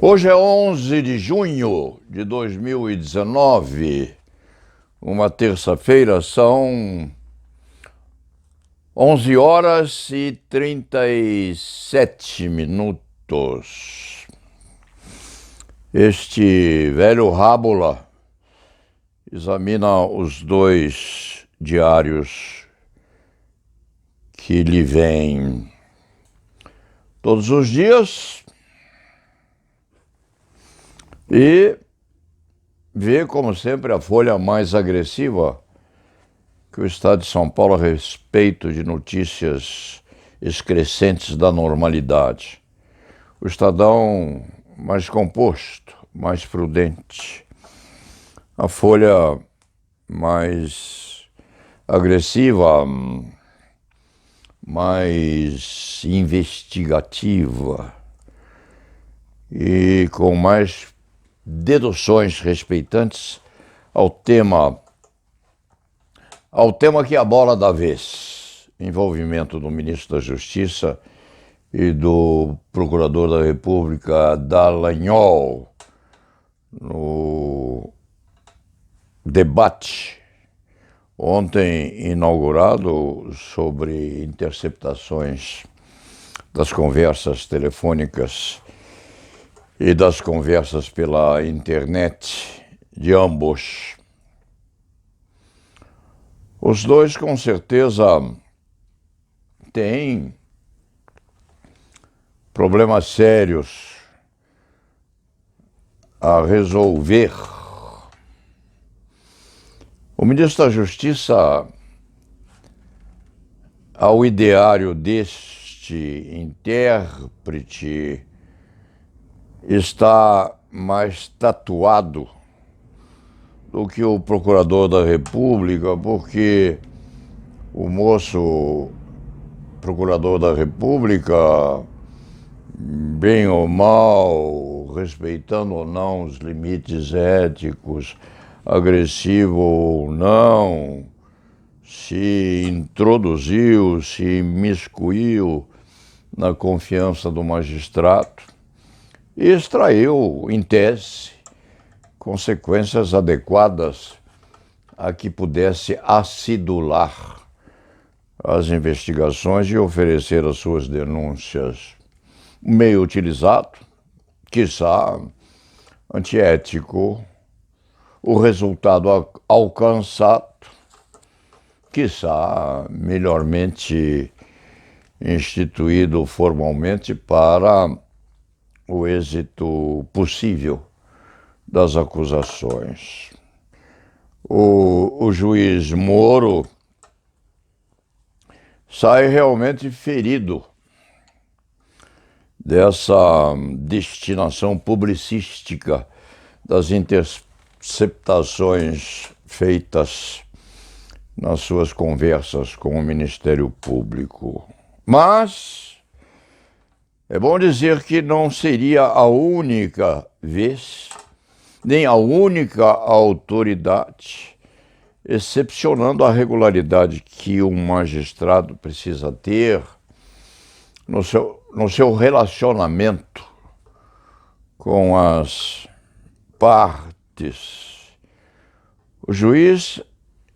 Hoje é 11 de junho de 2019, uma terça-feira, são 11 horas e 37 minutos. Este velho Rábula examina os dois diários que lhe vêm todos os dias e vê, como sempre, a folha mais agressiva que o Estado de São Paulo a respeito de notícias excrescentes da normalidade. O Estadão mais composto, mais prudente. A folha mais agressiva, mais investigativa e com mais deduções respeitantes ao tema que é a bola da vez, envolvimento do ministro da Justiça e do procurador da República Dallagnol no debate ontem inaugurado sobre interceptações das conversas telefônicas e das conversas pela internet de ambos. Os dois, com certeza, têm problemas sérios a resolver. O ministro da Justiça, ao ideário deste intérprete, está mais tatuado do que o procurador da República, porque o moço procurador da República, bem ou mal, respeitando ou não os limites éticos, agressivo ou não, se introduziu, se imiscuiu na confiança do magistrado e extraiu, em tese, consequências adequadas a que pudesse acidular as investigações e oferecer as suas denúncias. Meio utilizado, quiçá antiético, o resultado alcançado, quiçá melhormente instituído formalmente para o êxito possível das acusações. O juiz Moro sai realmente ferido dessa destinação publicística das interceptações feitas nas suas conversas com o Ministério Público. Mas é bom dizer que não seria a única vez, nem a única autoridade, excepcionando a regularidade que um magistrado precisa ter no seu relacionamento com as partes. O juiz,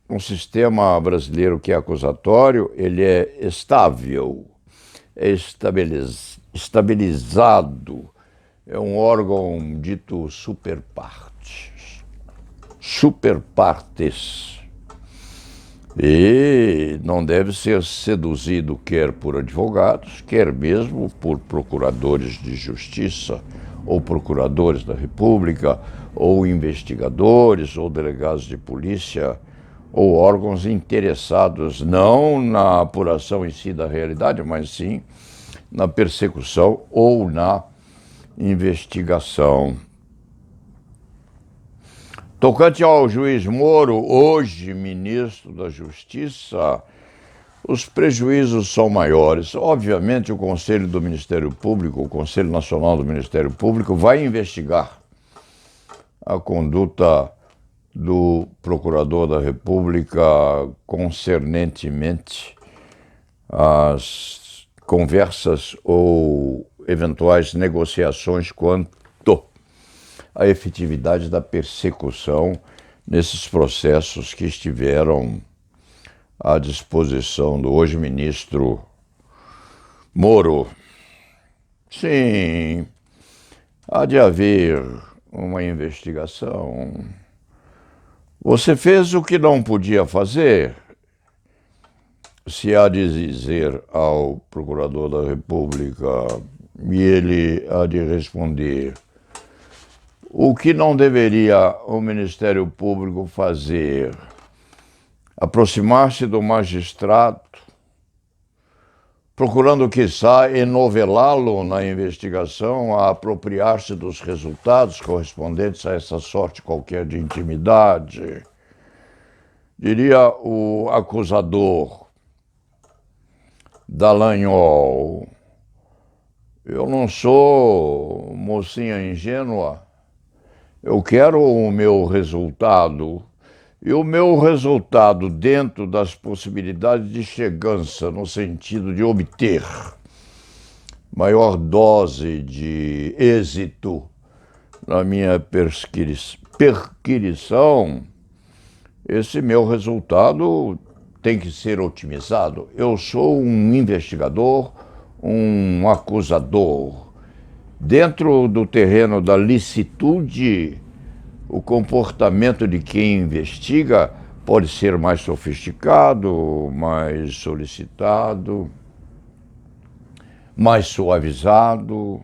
no sistema brasileiro que é acusatório, ele é estável, é estabilizado, é um órgão dito super partes, e não deve ser seduzido quer por advogados, quer mesmo por procuradores de justiça, ou procuradores da República, ou investigadores, ou delegados de polícia, ou órgãos interessados não na apuração em si da realidade, mas sim na persecução ou na investigação. Tocante ao juiz Moro, hoje ministro da Justiça, os prejuízos são maiores. Obviamente, o Conselho do Ministério Público, o Conselho Nacional do Ministério Público, vai investigar a conduta do Procurador da República concernentemente às conversas ou eventuais negociações quanto a efetividade da persecução nesses processos que estiveram à disposição do hoje ministro Moro. Sim, há de haver uma investigação. Você fez o que não podia fazer, se há de dizer ao procurador da República, e ele há de responder: o que não deveria o Ministério Público fazer? Aproximar-se do magistrado, procurando, quiçá, enovelá-lo na investigação, a apropriar-se dos resultados correspondentes a essa sorte qualquer de intimidade. Diria o acusador Dallagnol: eu não sou mocinha ingênua, eu quero o meu resultado. E o meu resultado, dentro das possibilidades de chegança, no sentido de obter maior dose de êxito na minha perquisição, esse meu resultado tem que ser otimizado. Eu sou um investigador, um acusador. Dentro do terreno da licitude, o comportamento de quem investiga pode ser mais sofisticado, mais solicitado, mais suavizado,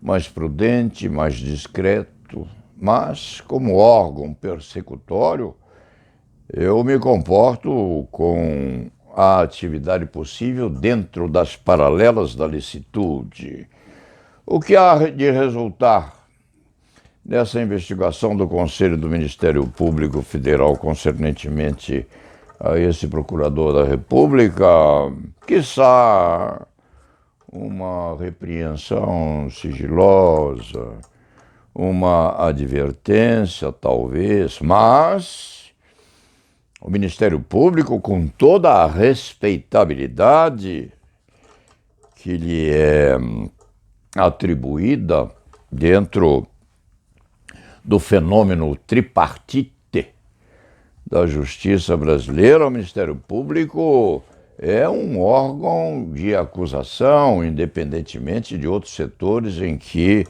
mais prudente, mais discreto. Mas, como órgão persecutório, eu me comporto com a atividade possível dentro das paralelas da licitude. O que há de resultar nessa investigação do Conselho do Ministério Público Federal concernentemente a esse procurador da República? Quiçá uma repreensão sigilosa, uma advertência, talvez, mas o Ministério Público, com toda a respeitabilidade que lhe é atribuída dentro do fenômeno tripartite da justiça brasileira, o Ministério Público é um órgão de acusação, independentemente de outros setores em que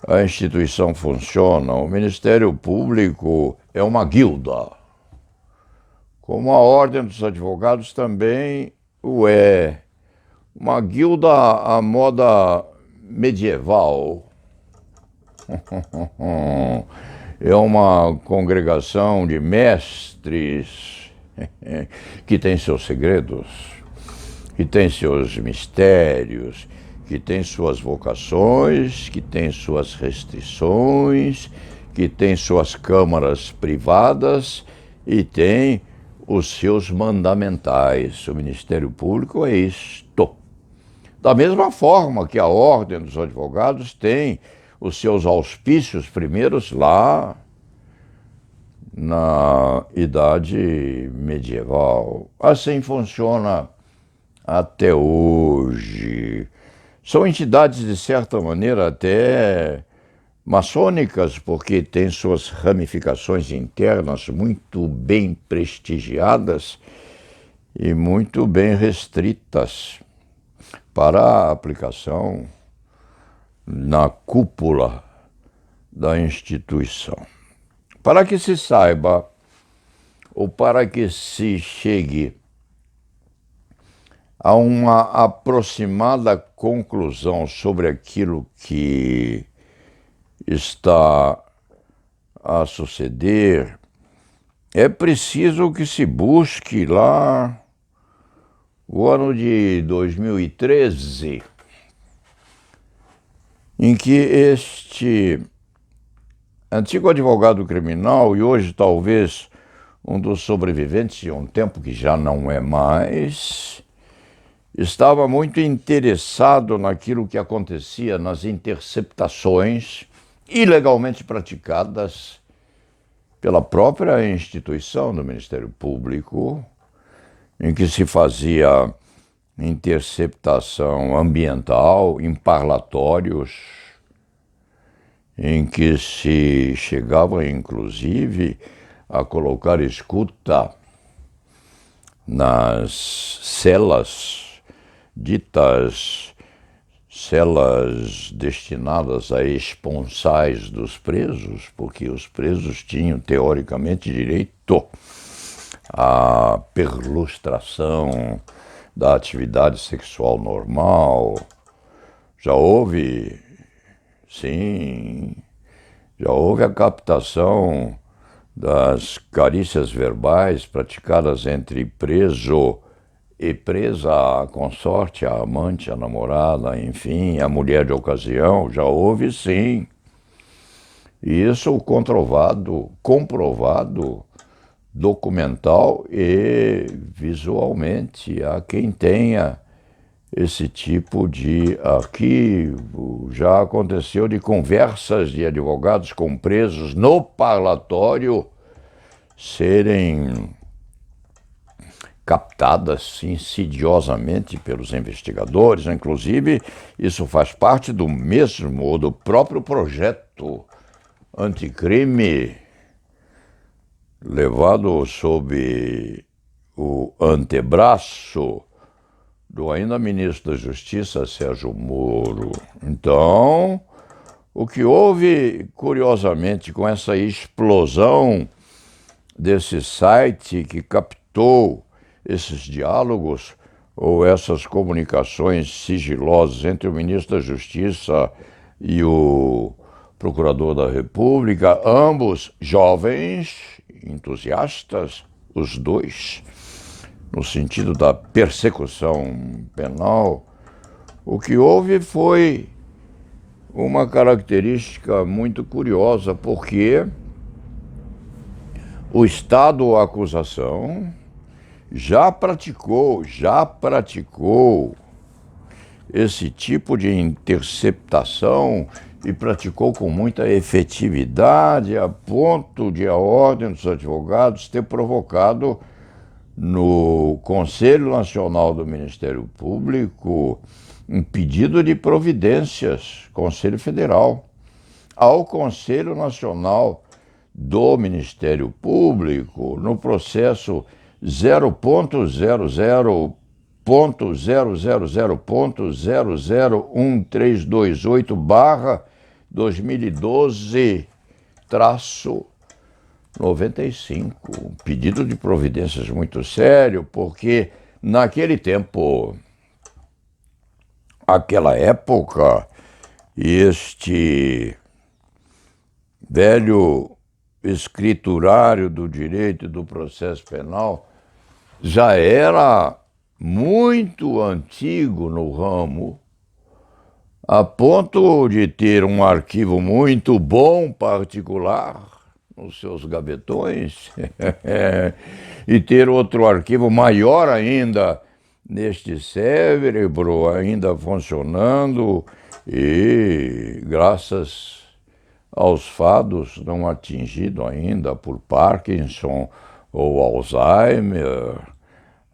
a instituição funciona. O Ministério Público é uma guilda, como a Ordem dos Advogados também o é. Uma guilda à moda medieval. É uma congregação de mestres que tem seus segredos, que tem seus mistérios, que tem suas vocações, que tem suas restrições, que tem suas câmaras privadas e tem os seus mandamentais. O Ministério Público é isto. Da mesma forma que a Ordem dos Advogados tem os seus auspícios primeiros lá na Idade Medieval. Assim funciona até hoje. São entidades, de certa maneira, até maçônicas, porque têm suas ramificações internas muito bem prestigiadas e muito bem restritas para a aplicação na cúpula da instituição. Para que se saiba, ou para que se chegue a uma aproximada conclusão sobre aquilo que está a suceder, é preciso que se busque lá o ano de 2013, em que este antigo advogado criminal, e hoje talvez um dos sobreviventes de um tempo que já não é mais, estava muito interessado naquilo que acontecia nas interceptações ilegalmente praticadas pela própria instituição do Ministério Público, em que se fazia interceptação ambiental em parlatórios, em que se chegava, inclusive, a colocar escuta nas celas ditas celas destinadas a esponsais dos presos, porque os presos tinham, teoricamente, direito à perlustração da atividade sexual normal. Já houve, sim, já houve a captação das carícias verbais praticadas entre preso e presa, a consorte, a amante, a namorada, enfim, a mulher de ocasião. Já houve, sim. Isso comprovado, documental e visualmente. Há quem tenha esse tipo de arquivo. Já aconteceu de conversas de advogados com presos no parlatório serem captadas insidiosamente pelos investigadores. Inclusive, isso faz parte do mesmo ou do próprio projeto anticrime levado sob o antebraço do ainda ministro da Justiça, Sérgio Moro. Então, o que houve, curiosamente, com essa explosão desse site que captou esses diálogos ou essas comunicações sigilosas entre o ministro da Justiça e o procurador da República, ambos jovens, entusiastas, os dois, no sentido da persecução penal, o que houve foi uma característica muito curiosa, porque o Estado, a acusação, já praticou esse tipo de interceptação e praticou com muita efetividade, a ponto de a Ordem dos Advogados ter provocado no Conselho Nacional do Ministério Público um pedido de providências, Conselho Federal, ao Conselho Nacional do Ministério Público, no processo 0.000.000.2012-95. Um pedido de providências muito sério, porque naquele tempo, aquela época, este velho escriturário do direito e do processo penal já era muito antigo no ramo, a ponto de ter um arquivo muito bom particular nos seus gavetões e ter outro arquivo maior ainda neste cérebro ainda funcionando e, graças aos fados não atingidos ainda por Parkinson ou Alzheimer,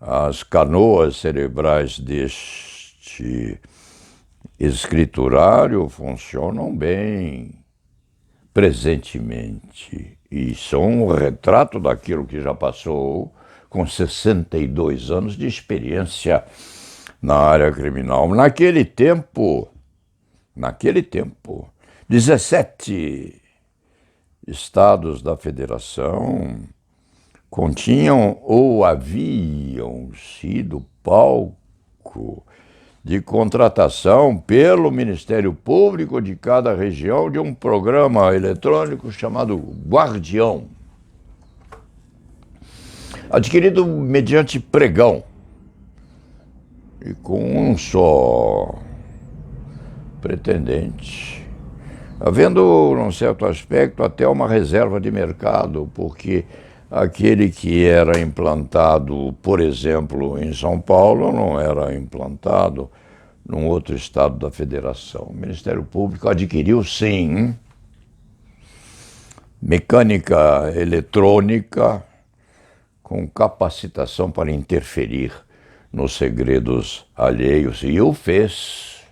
as canoas cerebrais deste escriturário funcionam bem presentemente e são um retrato daquilo que já passou com 62 anos de experiência na área criminal. Naquele tempo, 17 estados da federação continham ou haviam sido palco de contratação pelo Ministério Público de cada região de um programa eletrônico chamado Guardião, adquirido mediante pregão e com um só pretendente, havendo, num certo aspecto, até uma reserva de mercado, porque aquele que era implantado, por exemplo, em São Paulo, não era implantado num outro estado da federação. O Ministério Público adquiriu, sim, mecânica eletrônica com capacitação para interferir nos segredos alheios, e o fez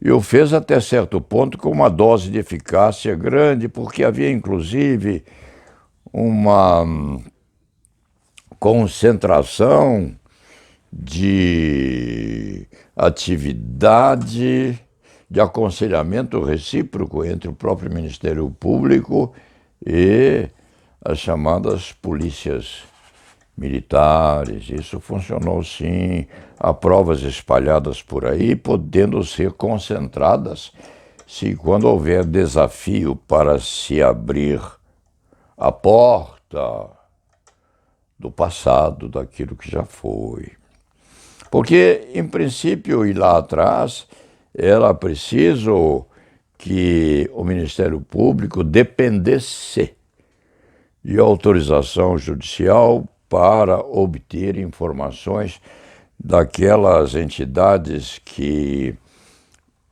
E o fez até certo ponto com uma dose de eficácia grande, porque havia inclusive uma concentração de atividade de aconselhamento recíproco entre o próprio Ministério Público e as chamadas polícias militares. Isso funcionou sim. Há provas espalhadas por aí, podendo ser concentradas se quando houver desafio para se abrir a porta do passado, daquilo que já foi. Porque, em princípio, e lá atrás, era preciso que o Ministério Público dependesse de autorização judicial para obter informações daquelas entidades que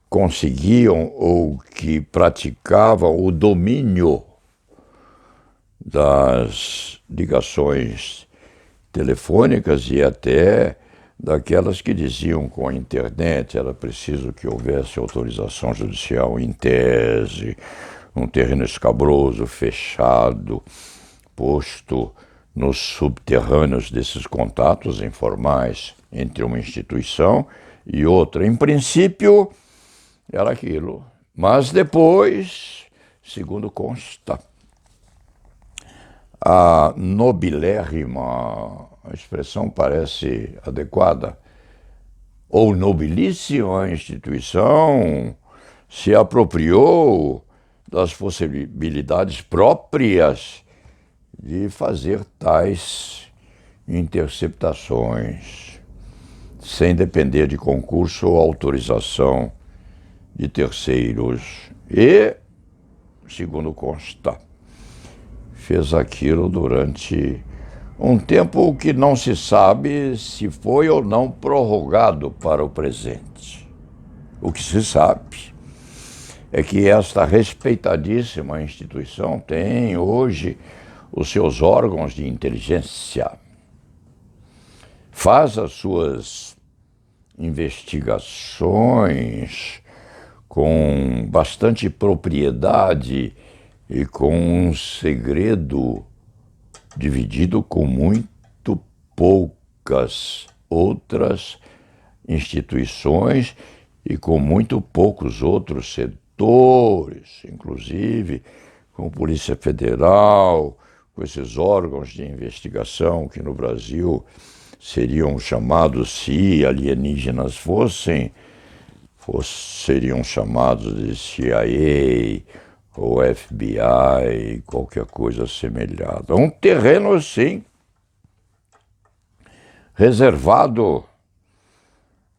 conseguiam ou que praticavam o domínio das ligações telefônicas e até daquelas que diziam com a internet era preciso que houvesse autorização judicial em tese, um terreno escabroso, fechado, posto nos subterrâneos desses contatos informais entre uma instituição e outra. Em princípio, era aquilo. Mas depois, segundo consta, a nobilérrima, a expressão parece adequada, ou nobilíssima instituição se apropriou das possibilidades próprias de fazer tais interceptações, sem depender de concurso ou autorização de terceiros. E, segundo consta, fez aquilo durante um tempo que não se sabe se foi ou não prorrogado para o presente. O que se sabe é que esta respeitadíssima instituição tem hoje os seus órgãos de inteligência, faz as suas investigações com bastante propriedade e com um segredo dividido com muito poucas outras instituições e com muito poucos outros setores, inclusive com Polícia Federal, com esses órgãos de investigação que no Brasil seriam chamados, se alienígenas seriam chamados de CIA ou FBI, qualquer coisa semelhante. Um terreno, sim, reservado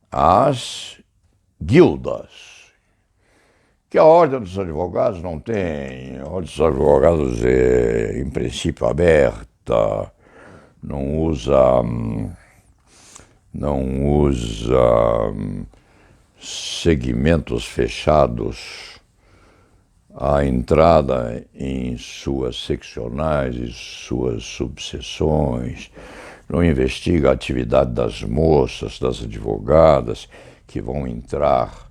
às guildas, que a Ordem dos Advogados não tem. A Ordem dos Advogados é, em princípio, aberta, não usa segmentos fechados à entrada em suas seccionais e suas subseções, não investiga a atividade das moças, das advogadas que vão entrar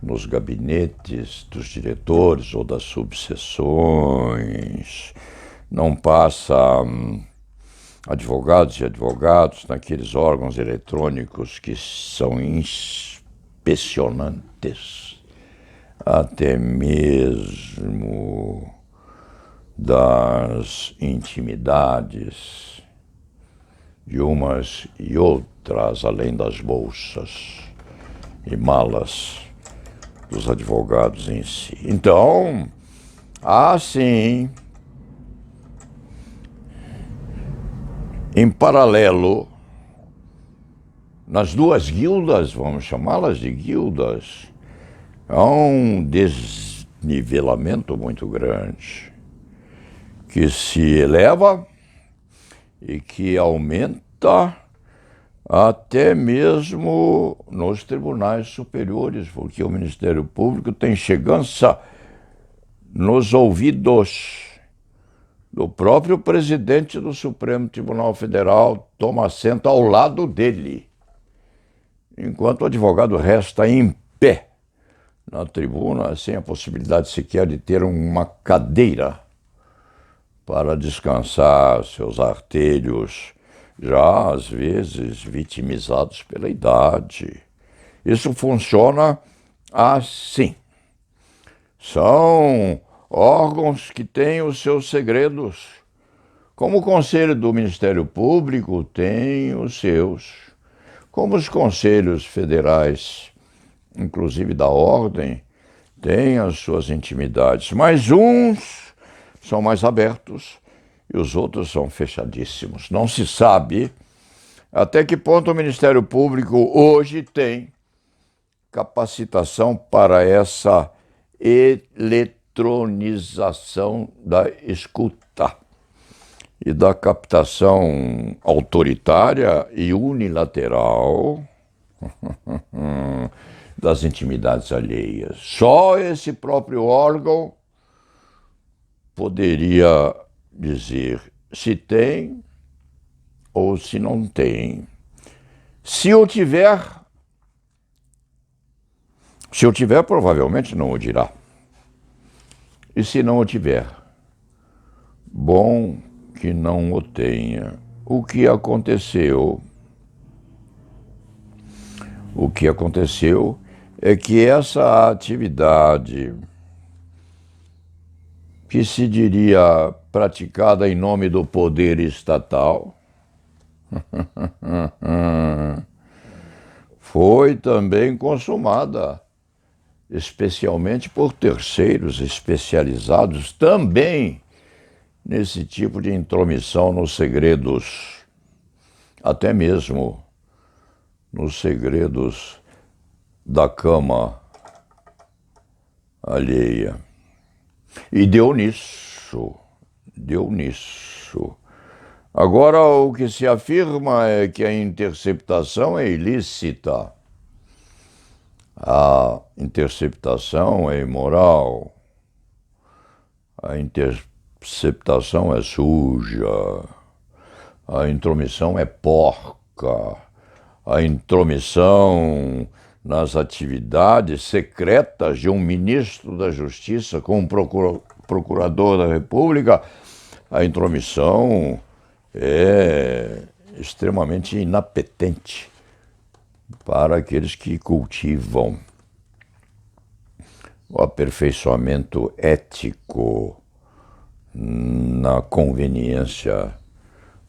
nos gabinetes dos diretores ou das subseções, não passa advogados e advogados naqueles órgãos eletrônicos que são inspecionantes, até mesmo das intimidades de umas e outras, além das bolsas e malas dos advogados em si. Então, há sim, em paralelo, nas duas guildas, vamos chamá-las de guildas, há um desnivelamento muito grande que se eleva e que aumenta até mesmo nos tribunais superiores, porque o Ministério Público tem chegança nos ouvidos do próprio presidente do Supremo Tribunal Federal, toma assento ao lado dele, enquanto o advogado resta em pé na tribuna sem a possibilidade sequer de ter uma cadeira para descansar seus artelhos, já às vezes vitimizados pela idade. Isso funciona assim. São órgãos que têm os seus segredos, como o Conselho do Ministério Público tem os seus, como os conselhos federais, inclusive da Ordem, têm as suas intimidades, mas uns são mais abertos e os outros são fechadíssimos. Não se sabe até que ponto o Ministério Público hoje tem capacitação para essa eletronização da escuta e da captação autoritária e unilateral das intimidades alheias. Só esse próprio órgão poderia dizer se tem ou se não tem. Se o tiver, provavelmente não o dirá. E se não o tiver, bom que não o tenha. O que aconteceu é que essa atividade que se diria praticada em nome do poder estatal foi também consumada, especialmente por terceiros especializados também nesse tipo de intromissão nos segredos, até mesmo nos segredos da cama alheia. E deu nisso. Agora, o que se afirma é que a interceptação é ilícita. A interceptação é imoral. A interceptação é suja. A intromissão é porca. A intromissão nas atividades secretas de um ministro da Justiça com um procurador da República, a intromissão é extremamente inapetente para aqueles que cultivam o aperfeiçoamento ético na conveniência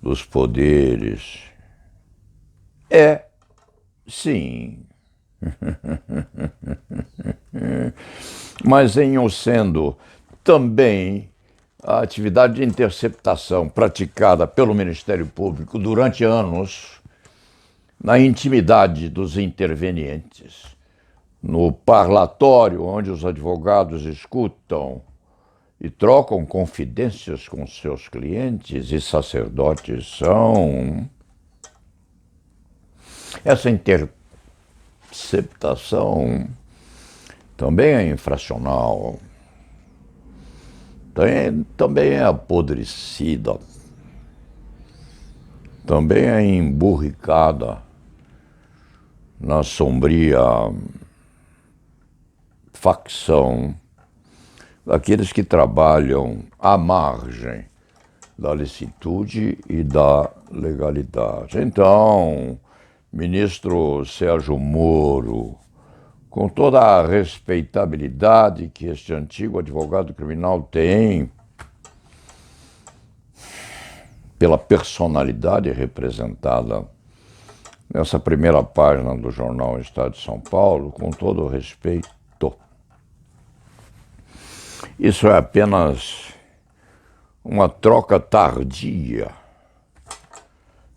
dos poderes. É, sim. Mas em o sendo também a atividade de interceptação praticada pelo Ministério Público durante anos na intimidade dos intervenientes, no parlatório onde os advogados escutam e trocam confidências com seus clientes e sacerdotes essa interceptação também é infracional, também é apodrecida, também é emburricada na sombria facção daqueles que trabalham à margem da licitude e da legalidade. Então, ministro Sérgio Moro, com toda a respeitabilidade que este antigo advogado criminal tem pela personalidade representada nessa primeira página do jornal Estado de São Paulo, com todo o respeito, isso é apenas uma troca tardia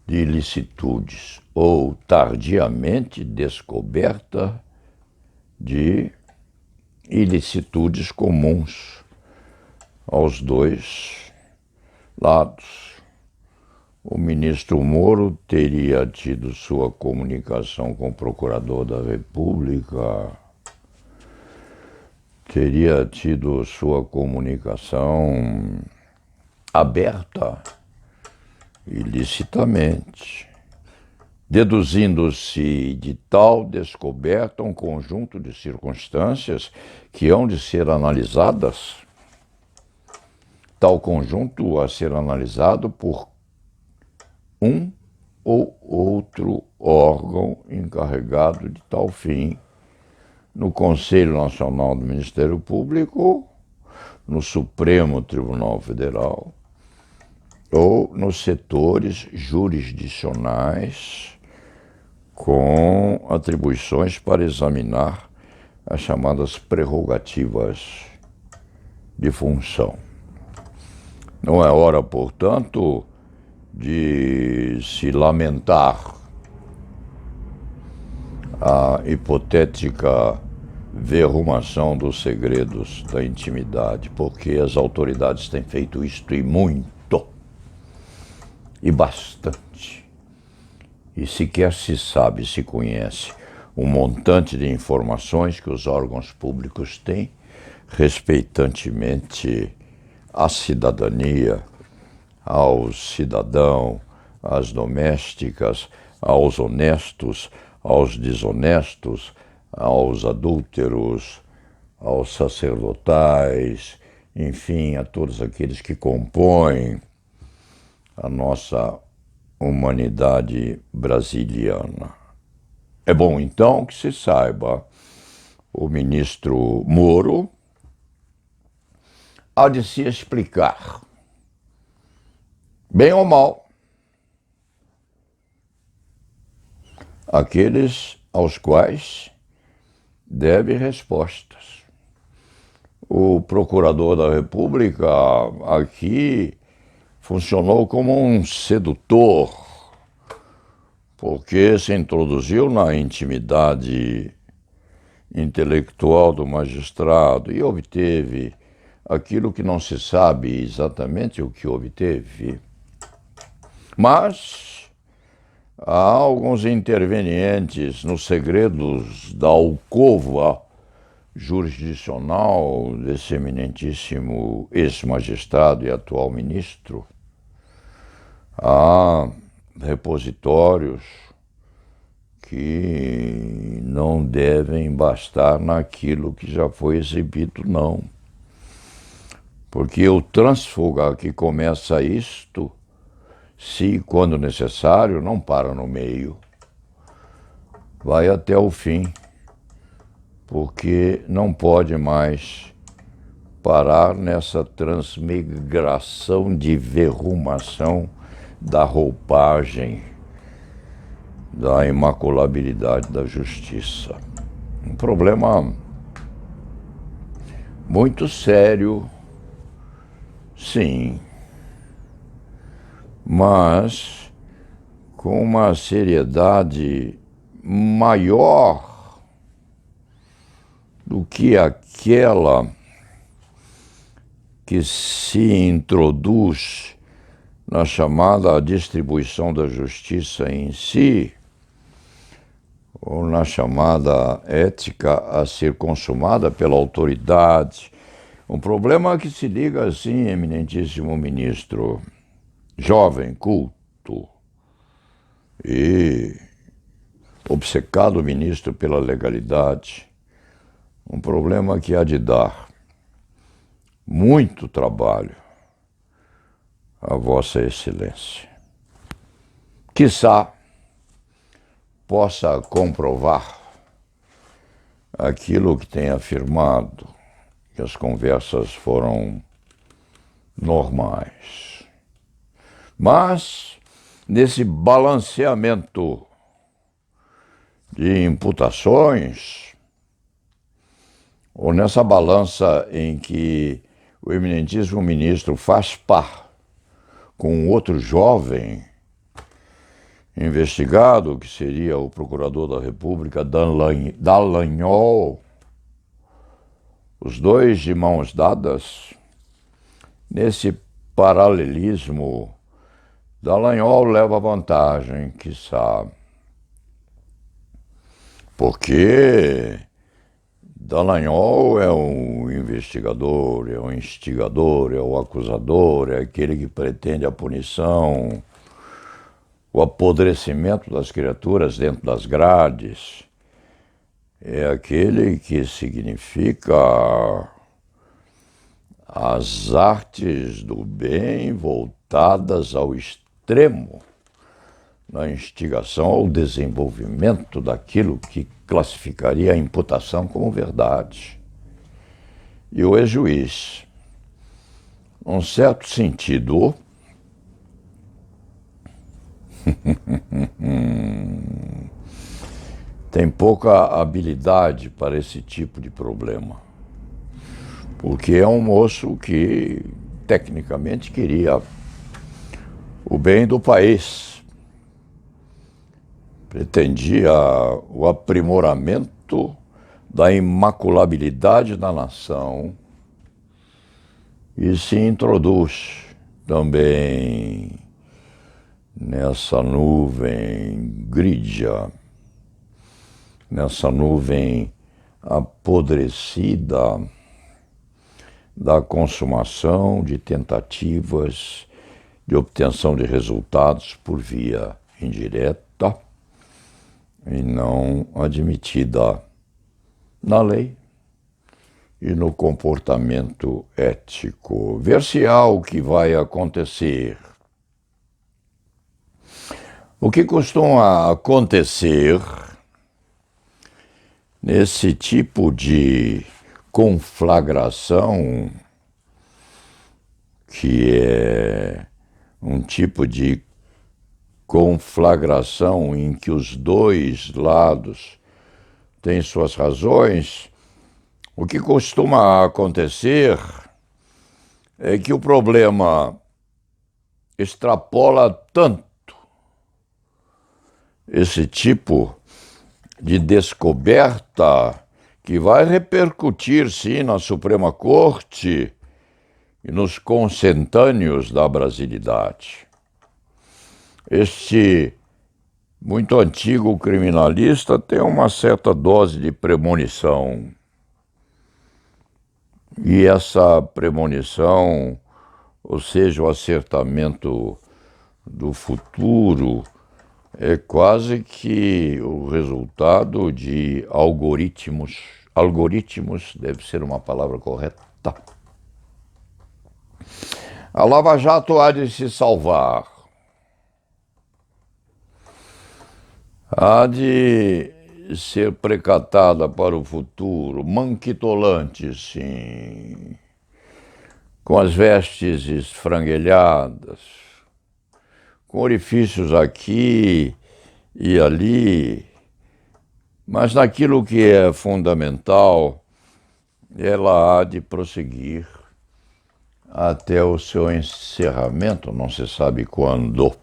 de ilicitudes ou tardiamente descoberta de ilicitudes comuns aos dois lados. O ministro Moro teria tido sua comunicação com o procurador da República, teria tido sua comunicação aberta ilicitamente. deduzindo-se de tal descoberta um conjunto de circunstâncias que hão de ser analisadas, tal conjunto a ser analisado por um ou outro órgão encarregado de tal fim, no Conselho Nacional do Ministério Público, no Supremo Tribunal Federal ou nos setores jurisdicionais com atribuições para examinar as chamadas prerrogativas de função. Não é hora, portanto, de se lamentar a hipotética verrumação dos segredos da intimidade, porque as autoridades têm feito isto e muito, e bastante. E sequer se sabe, se conhece um montante de informações que os órgãos públicos têm respeitantemente à cidadania, ao cidadão, às domésticas, aos honestos, aos desonestos, aos adúlteros, aos sacerdotais, enfim, a todos aqueles que compõem a nossa humanidade brasiliana. É bom, então, que se saiba, o ministro Moro há de se explicar, bem ou mal, aqueles aos quais deve respostas. O procurador da República aqui funcionou como um sedutor, porque se introduziu na intimidade intelectual do magistrado e obteve aquilo que não se sabe exatamente o que obteve. Mas há alguns intervenientes nos segredos da alcova jurisdicional desse eminentíssimo ex-magistrado e atual ministro. Há repositórios que não devem bastar naquilo que já foi exibido, não. Porque o trânsfuga que começa isto, se quando necessário, não para no meio, vai até o fim, porque não pode mais parar nessa transmigração de verrumação da roupagem, da imaculabilidade da justiça. Um problema muito sério, sim, mas com uma seriedade maior do que aquela que se introduz na chamada distribuição da justiça em si, ou na chamada ética a ser consumada pela autoridade. Um problema que se liga assim, eminentíssimo ministro, jovem, culto e obcecado ministro pela legalidade, um problema que há de dar muito trabalho a Vossa Excelência. Quiçá possa comprovar aquilo que tem afirmado, que as conversas foram normais. Mas, nesse balanceamento de imputações, ou nessa balança em que o eminentíssimo ministro faz par com outro jovem investigado, que seria o procurador da República, Dallagnol, os dois de mãos dadas, nesse paralelismo, Dallagnol leva vantagem, quiçá, porque Dallagnol é um investigador, é um instigador, é o acusador, é aquele que pretende a punição o apodrecimento das criaturas dentro das grades, é aquele que significa as artes do bem voltadas ao extremo, na instigação ao desenvolvimento daquilo que classificaria a imputação como verdade. E o ex-juiz, num certo sentido, tem pouca habilidade para esse tipo de problema, porque é um moço que, tecnicamente, queria o bem do país, pretendia o aprimoramento da imaculabilidade da nação e se introduz também nessa nuvem grídia, nessa nuvem apodrecida da consumação de tentativas de obtenção de resultados por via indireta e não admitida na lei e no comportamento ético. Ver-se-á o que vai acontecer. O que costuma acontecer nesse tipo de conflagração, que é um tipo de conflagração em que os dois lados têm suas razões, o que costuma acontecer é que o problema extrapola tanto esse tipo de descoberta que vai repercutir, sim, na Suprema Corte e nos consentâneos da brasilidade. Este muito antigo criminalista tem uma certa dose de premonição. E essa premonição, ou seja, o acertamento do futuro, é quase que o resultado de algoritmos. Algoritmos deve ser uma palavra correta. A Lava Jato há de se salvar. Há de ser precatada para o futuro, manquitolante, sim, com as vestes esfranguelhadas, com orifícios aqui e ali, mas naquilo que é fundamental, ela há de prosseguir até o seu encerramento, não se sabe quando.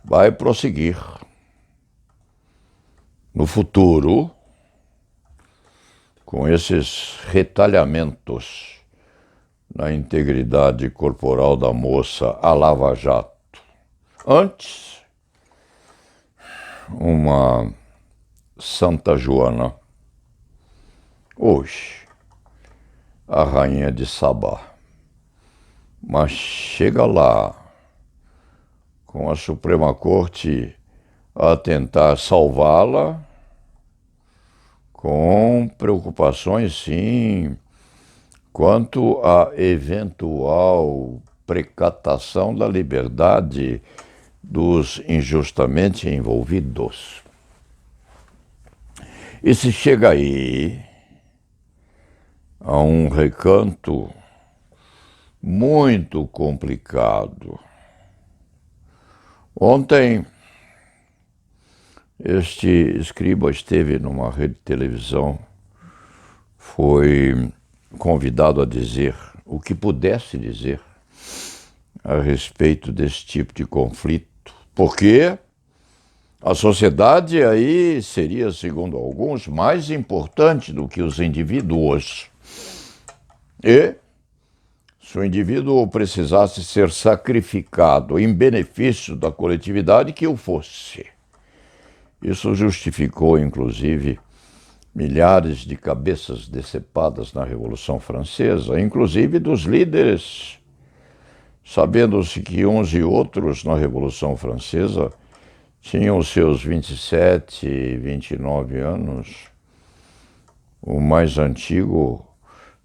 Vai prosseguir. No futuro, com esses retalhamentos na integridade corporal da moça a Lava Jato. Antes, uma Santa Joana. Hoje, a rainha de Sabá. Mas chega lá, com a Suprema Corte a tentar salvá-la, com preocupações, sim, quanto à eventual precatação da liberdade dos injustamente envolvidos. E se chega aí a um recanto muito complicado. Ontem, este escriba esteve numa rede de televisão, foi convidado a dizer o que pudesse dizer a respeito desse tipo de conflito, porque a sociedade aí seria, segundo alguns, mais importante do que os indivíduos. E se o indivíduo precisasse ser sacrificado em benefício da coletividade, que o fosse. Isso justificou, inclusive, milhares de cabeças decepadas na Revolução Francesa, inclusive dos líderes sabendo-se que uns e outros na Revolução Francesa tinham seus 27, 29 anos. O mais antigo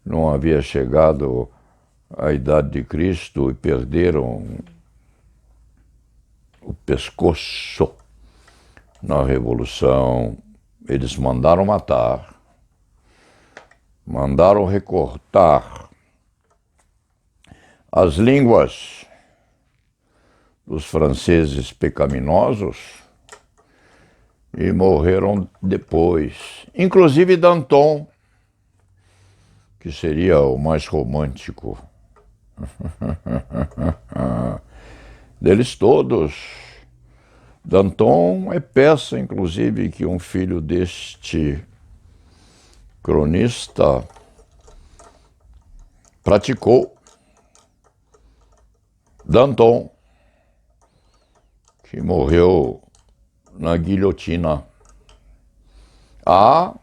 não havia chegado à idade de Cristo e perderam o pescoço na Revolução. Eles mandaram matar, mandaram recortar as línguas dos franceses pecaminosos e morreram depois. Inclusive Danton, que seria o mais romântico deles todos. Danton é peça, inclusive, que um filho deste cronista praticou. Danton, que morreu na guilhotina. Há,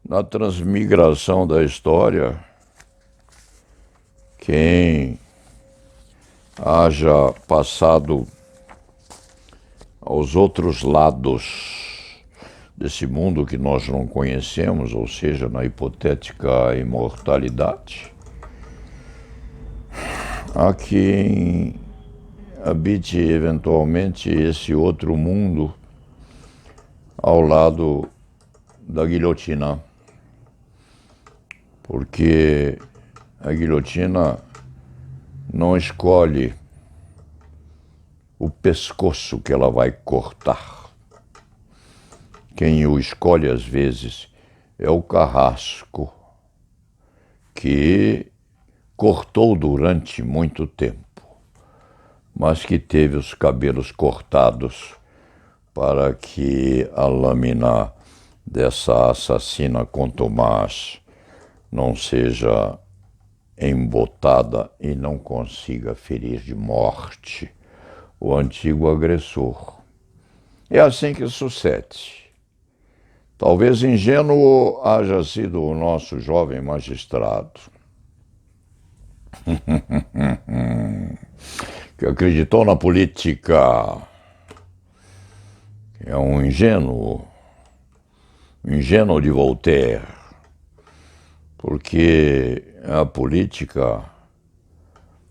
na transmigração da história, quem haja passado aos outros lados desse mundo que nós não conhecemos, ou seja, na hipotética imortalidade, há quem habite eventualmente esse outro mundo ao lado da guilhotina, porque a guilhotina não escolhe o pescoço que ela vai cortar. Quem o escolhe às vezes é o carrasco, que cortou durante muito tempo, mas que teve os cabelos cortados para que a lâmina dessa assassina contumaz não seja embotada e não consiga ferir de morte o antigo agressor. É assim que sucede. Talvez ingênuo haja sido o nosso jovem magistrado, que acreditou na política. É um ingênuo de Voltaire, porque a política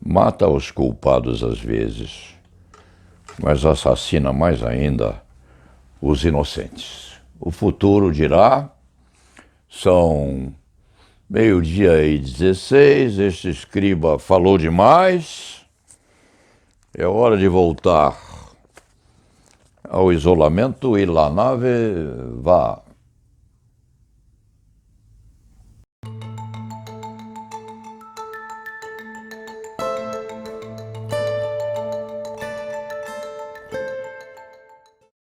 mata os culpados às vezes, mas assassina mais ainda os inocentes. O futuro dirá. São 12:16, este escriba falou demais, é hora de voltar ao isolamento e la nave va.